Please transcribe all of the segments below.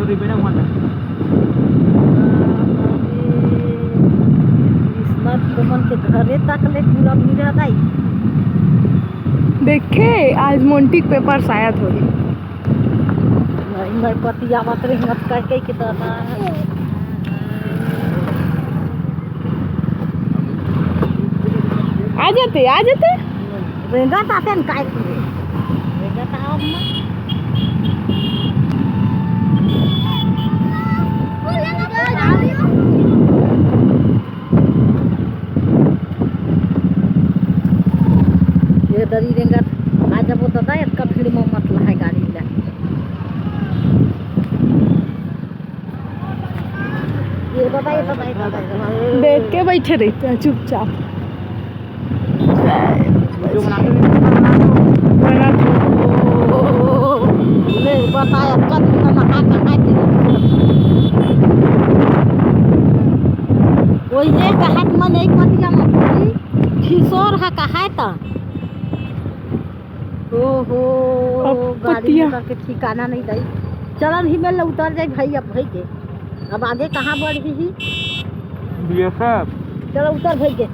दी बिना माता किस्मत को मन के घरे तक ले पूरा मिला दाई देखे आज मोंटिक पेपर शायद हो मैं पति आवत रही मत कह के कि दादा आ जाते रेंगा ताते न काय रेंगा ता अम्मा ये दरी रेंगा आज जब वो दादा इसका भीड़ में मत लहाय गाड़ी ले ये दादा देख के बैठे रहते हैं चुपचाप। जो बनाते ले बताया कद का नहा कहाँ थी वो ये कहत मन एक पतिया में खिसोर है कहा था ओहो गाड़ी में के ठिकाना नहीं दई चलन ही में उतर जाए भाई अब भाई के अब आगे कहाँ बढ़ ही बीएसएफ चलो उतर भाई के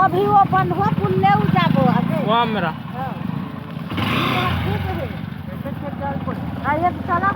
अभी वो बंधुआ पुल ले जाबो आगे वहाँ मेरा हां ठीक है ये चला